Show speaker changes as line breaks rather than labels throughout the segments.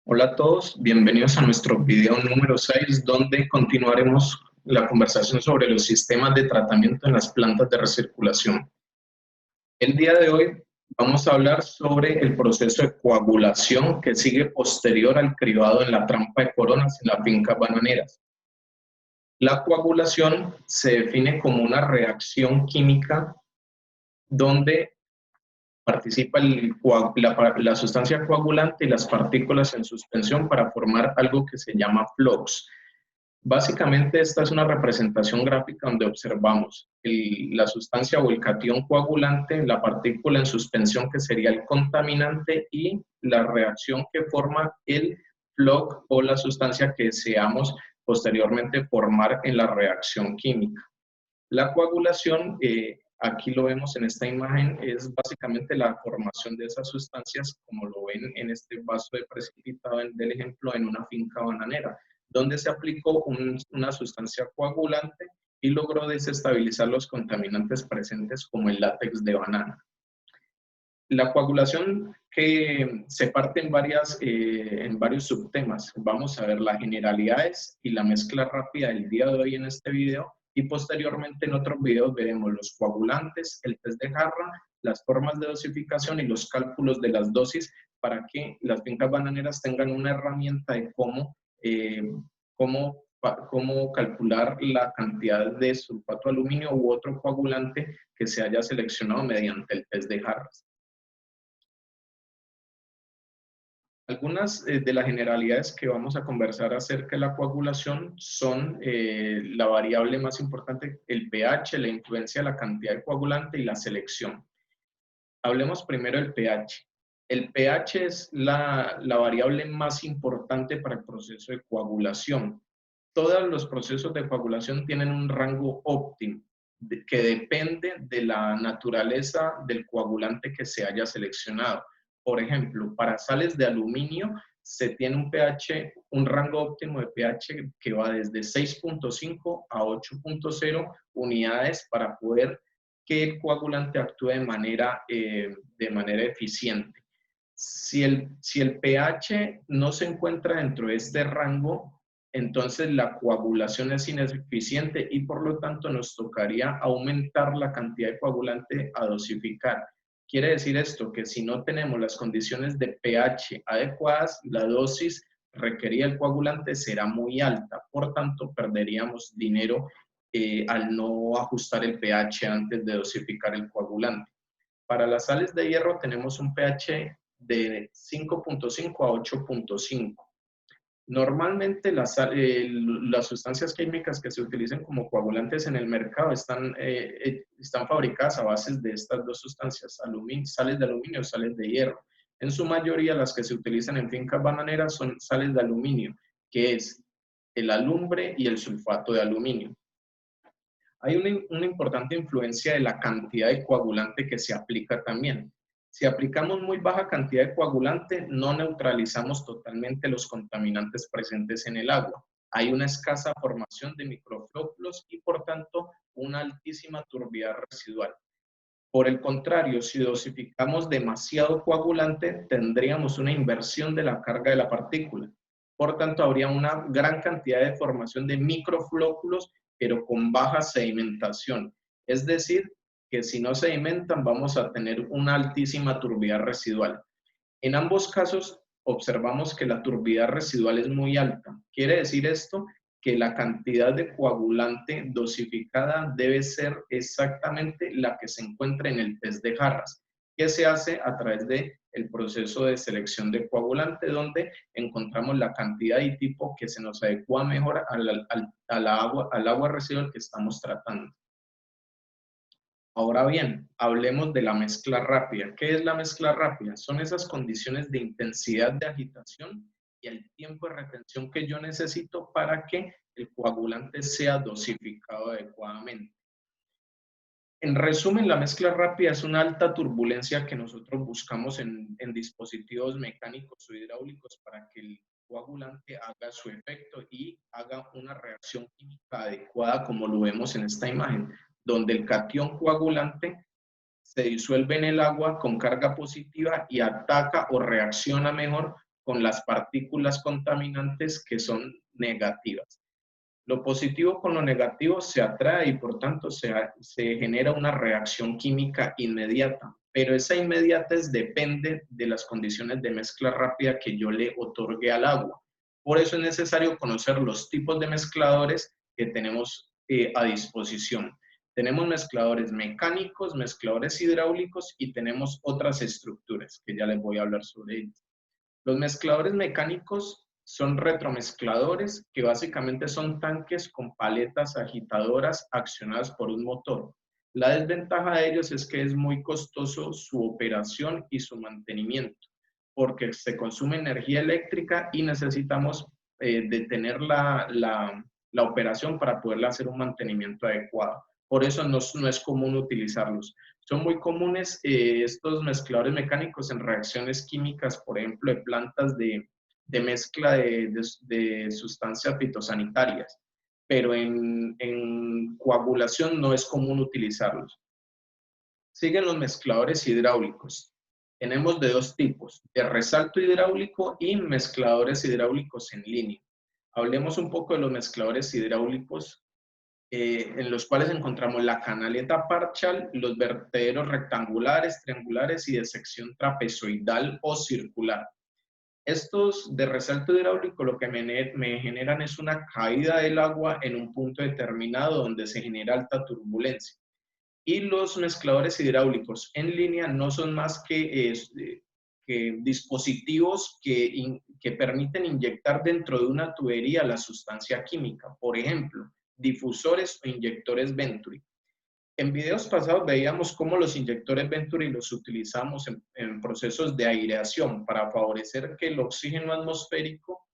Hola a todos, bienvenidos a nuestro video número 6, donde continuaremos la conversación sobre los sistemas de tratamiento en las plantas de recirculación. El día de hoy vamos a hablar sobre el proceso de coagulación que sigue posterior al cribado en la trampa de coronas en las fincas bananeras. La coagulación se define como una reacción química donde participa la sustancia coagulante y las partículas en suspensión para formar algo que se llama flux. Básicamente esta es una representación gráfica donde observamos la sustancia o el catión coagulante, la partícula en suspensión que sería el contaminante y la reacción que forma el flux o la sustancia que deseamos posteriormente formar en la reacción química. La coagulación, aquí lo vemos en esta imagen, es básicamente la formación de esas sustancias, como lo ven en este vaso de precipitado del ejemplo, en una finca bananera, donde se aplicó una sustancia coagulante y logró desestabilizar los contaminantes presentes como el látex de banana. La coagulación que se parte en varios subtemas. Vamos a ver las generalidades y la mezcla rápida del día de hoy en este video, y posteriormente en otros videos veremos los coagulantes, el test de jarra, las formas de dosificación y los cálculos de las dosis para que las fincas bananeras tengan una herramienta de cómo calcular la cantidad de sulfato de aluminio u otro coagulante que se haya seleccionado mediante el test de jarras. Algunas de las generalidades que vamos a conversar acerca de la coagulación son la variable más importante, el pH, la influencia de la cantidad de coagulante y la selección. Hablemos primero del pH. El pH es la variable más importante para el proceso de coagulación. Todos los procesos de coagulación tienen un rango óptimo que depende de la naturaleza del coagulante que se haya seleccionado. Por ejemplo, para sales de aluminio se tiene un rango óptimo de pH que va desde 6.5 a 8.0 unidades para poder que el coagulante actúe de manera eficiente. Si el pH no se encuentra dentro de este rango, entonces la coagulación es ineficiente y por lo tanto nos tocaría aumentar la cantidad de coagulante a dosificar. Quiere decir esto que si no tenemos las condiciones de pH adecuadas, la dosis requerida del coagulante será muy alta, por tanto perderíamos dinero al no ajustar el pH antes de dosificar el coagulante. Para las sales de hierro tenemos un pH de 5.5 a 8.5. Normalmente las sustancias químicas que se utilizan como coagulantes en el mercado están fabricadas a base de estas dos sustancias, sales de aluminio o sales de hierro. En su mayoría las que se utilizan en fincas bananeras son sales de aluminio, que es el alumbre y el sulfato de aluminio. Hay una importante influencia de la cantidad de coagulante que se aplica también. Si aplicamos muy baja cantidad de coagulante, no neutralizamos totalmente los contaminantes presentes en el agua. Hay una escasa formación de microflóculos y, por tanto, una altísima turbidez residual. Por el contrario, si dosificamos demasiado coagulante, tendríamos una inversión de la carga de la partícula. Por tanto, habría una gran cantidad de formación de microflóculos, pero con baja sedimentación. Es decir, que si no sedimentan, vamos a tener una altísima turbidez residual. En ambos casos, observamos que la turbidez residual es muy alta. Quiere decir esto que la cantidad de coagulante dosificada debe ser exactamente la que se encuentra en el test de jarras, que se hace a través del proceso de selección de coagulante, donde encontramos la cantidad y tipo que se nos adecua mejor al agua residual que estamos tratando. Ahora bien, hablemos de la mezcla rápida. ¿Qué es la mezcla rápida? Son esas condiciones de intensidad de agitación y el tiempo de retención que yo necesito para que el coagulante sea dosificado adecuadamente. En resumen, la mezcla rápida es una alta turbulencia que nosotros buscamos en dispositivos mecánicos o hidráulicos para que el coagulante haga su efecto y haga una reacción química adecuada, como lo vemos en esta imagen, donde el catión coagulante se disuelve en el agua con carga positiva y ataca o reacciona mejor con las partículas contaminantes que son negativas. Lo positivo con lo negativo se atrae y por tanto se genera una reacción química inmediata, pero esa inmediatez depende de las condiciones de mezcla rápida que yo le otorgue al agua. Por eso es necesario conocer los tipos de mezcladores que tenemos a disposición. Tenemos mezcladores mecánicos, mezcladores hidráulicos y tenemos otras estructuras que ya les voy a hablar sobre ellas. Los mezcladores mecánicos son retromezcladores que básicamente son tanques con paletas agitadoras accionadas por un motor. La desventaja de ellos es que es muy costoso su operación y su mantenimiento, porque se consume energía eléctrica y necesitamos detener la operación para poderle hacer un mantenimiento adecuado. Por eso no es común utilizarlos. Son muy comunes estos mezcladores mecánicos en reacciones químicas, por ejemplo, de plantas de mezcla de sustancias fitosanitarias, pero en coagulación no es común utilizarlos. Siguen los mezcladores hidráulicos. Tenemos de dos tipos, de resalto hidráulico y mezcladores hidráulicos en línea. Hablemos un poco de los mezcladores hidráulicos, en los cuales encontramos la canaleta parcial, los vertederos rectangulares, triangulares y de sección trapezoidal o circular. Estos de resalto hidráulico lo que me generan es una caída del agua en un punto determinado donde se genera alta turbulencia. Y los mezcladores hidráulicos en línea no son más que dispositivos que permiten inyectar dentro de una tubería la sustancia química. Por ejemplo, difusores o inyectores Venturi. En videos pasados veíamos cómo los inyectores Venturi los utilizamos en procesos de aireación para favorecer que el oxígeno atmosférico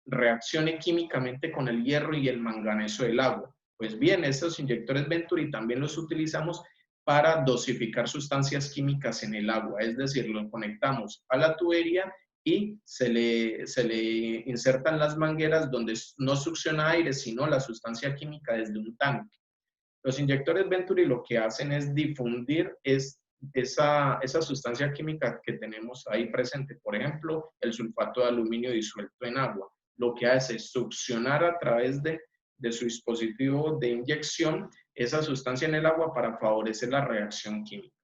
reaccione químicamente con el hierro y el manganeso del agua. Pues bien, estos inyectores Venturi también los utilizamos para dosificar sustancias químicas en el agua, es decir, lo conectamos a la tubería y se le insertan las mangueras donde no succiona aire, sino la sustancia química desde un tanque. Los inyectores Venturi lo que hacen es difundir esa sustancia química que tenemos ahí presente, por ejemplo, el sulfato de aluminio disuelto en agua. Lo que hace es succionar a través de su dispositivo de inyección esa sustancia en el agua para favorecer la reacción química.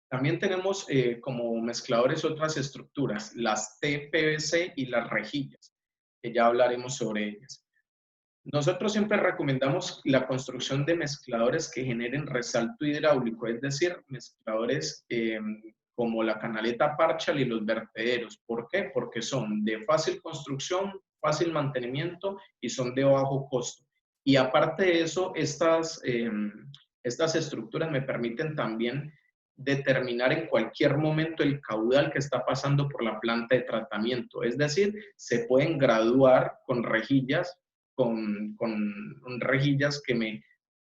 También tenemos como mezcladores otras estructuras, las TPVC y las rejillas, que ya hablaremos sobre ellas. Nosotros siempre recomendamos la construcción de mezcladores que generen resalto hidráulico, es decir, mezcladores como la canaleta parcial y los vertederos. ¿Por qué? Porque son de fácil construcción, fácil mantenimiento y son de bajo costo. Y aparte de eso, estas estructuras me permiten también determinar en cualquier momento el caudal que está pasando por la planta de tratamiento. Es decir, se pueden graduar con rejillas que me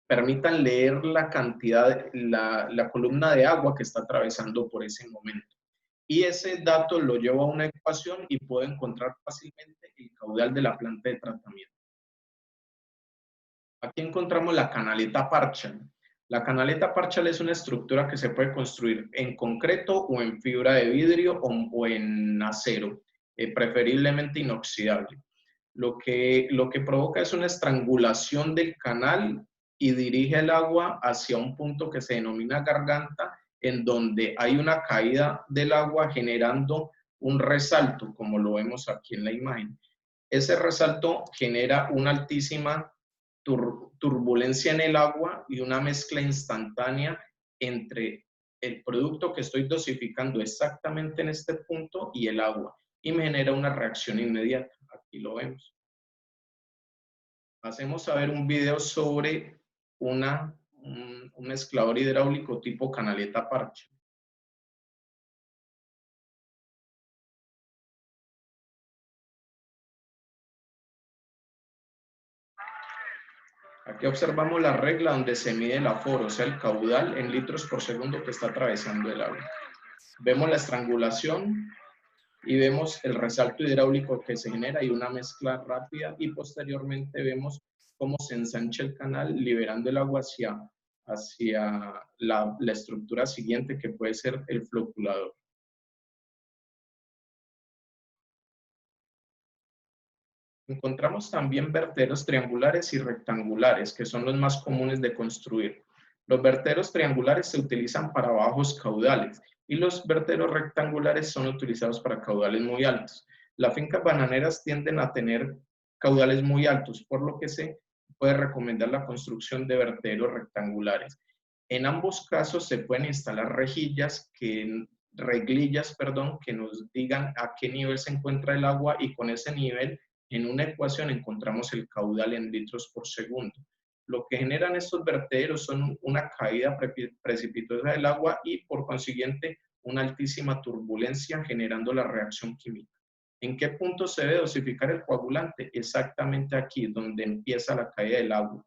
permitan leer la cantidad, la columna de agua que está atravesando por ese momento. Y ese dato lo llevo a una ecuación y puedo encontrar fácilmente el caudal de la planta de tratamiento. Aquí encontramos la canaleta parcial. La canaleta parcial es una estructura que se puede construir en concreto o en fibra de vidrio o en acero, preferiblemente inoxidable. Lo que provoca es una estrangulación del canal y dirige el agua hacia un punto que se denomina garganta, en donde hay una caída del agua generando un resalto, como lo vemos aquí en la imagen. Ese resalto genera una altísima turbulencia en el agua y una mezcla instantánea entre el producto que estoy dosificando exactamente en este punto y el agua, y me genera una reacción inmediata. Aquí lo vemos. Pasemos a ver un video sobre un mezclador hidráulico tipo canaleta parche. Aquí observamos la regla donde se mide el aforo, o sea, el caudal en litros por segundo que está atravesando el agua. Vemos la estrangulación y vemos el resalto hidráulico que se genera y una mezcla rápida, y posteriormente vemos cómo se ensancha el canal liberando el agua hacia la estructura siguiente, que puede ser el floculador. Encontramos también vertederos triangulares y rectangulares, que son los más comunes de construir. Los vertederos triangulares se utilizan para bajos caudales y los vertederos rectangulares son utilizados para caudales muy altos. Las fincas bananeras tienden a tener caudales muy altos, por lo que se puede recomendar la construcción de vertederos rectangulares. En ambos casos se pueden instalar reglillas, que nos digan a qué nivel se encuentra el agua y con ese nivel en una ecuación encontramos el caudal en litros por segundo. Lo que generan estos vertederos son una caída precipitosa del agua y por consiguiente una altísima turbulencia generando la reacción química. ¿En qué punto se debe dosificar el coagulante? Exactamente aquí, donde empieza la caída del agua.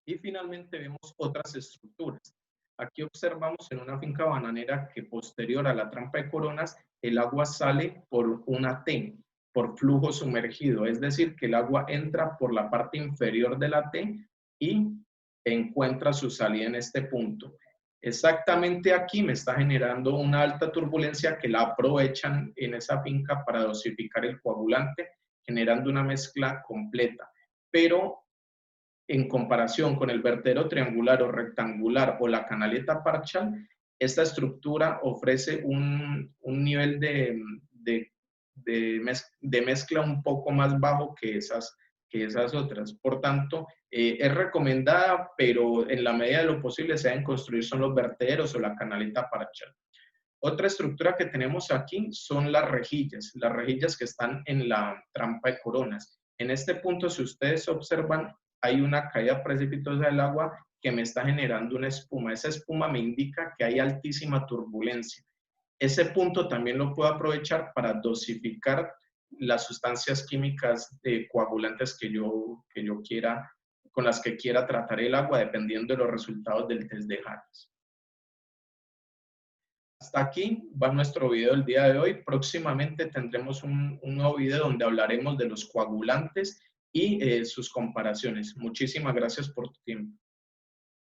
Y finalmente vemos otras estructuras. Aquí observamos en una finca bananera que posterior a la trampa de coronas, el agua sale por una T, por flujo sumergido, es decir, que el agua entra por la parte inferior de la T y encuentra su salida en este punto. Exactamente aquí me está generando una alta turbulencia que la aprovechan en esa finca para dosificar el coagulante, generando una mezcla completa. Pero en comparación con el vertedero triangular o rectangular o la canaleta parcial, esta estructura ofrece un nivel de mezcla un poco más bajo que esas otras. Por tanto, es recomendada, pero en la medida de lo posible se deben construir son los vertederos o la canaleta parcial. Otra estructura que tenemos aquí son las rejillas que están en la trampa de coronas. En este punto, si ustedes observan, hay una caída precipitosa del agua que me está generando una espuma. Esa espuma me indica que hay altísima turbulencia. Ese punto también lo puedo aprovechar para dosificar las sustancias químicas coagulantes con las que quiera tratar el agua, dependiendo de los resultados del test de Harris. Hasta aquí va nuestro video del día de hoy. Próximamente tendremos un nuevo video donde hablaremos de los coagulantes y sus comparaciones. Muchísimas gracias por tu tiempo.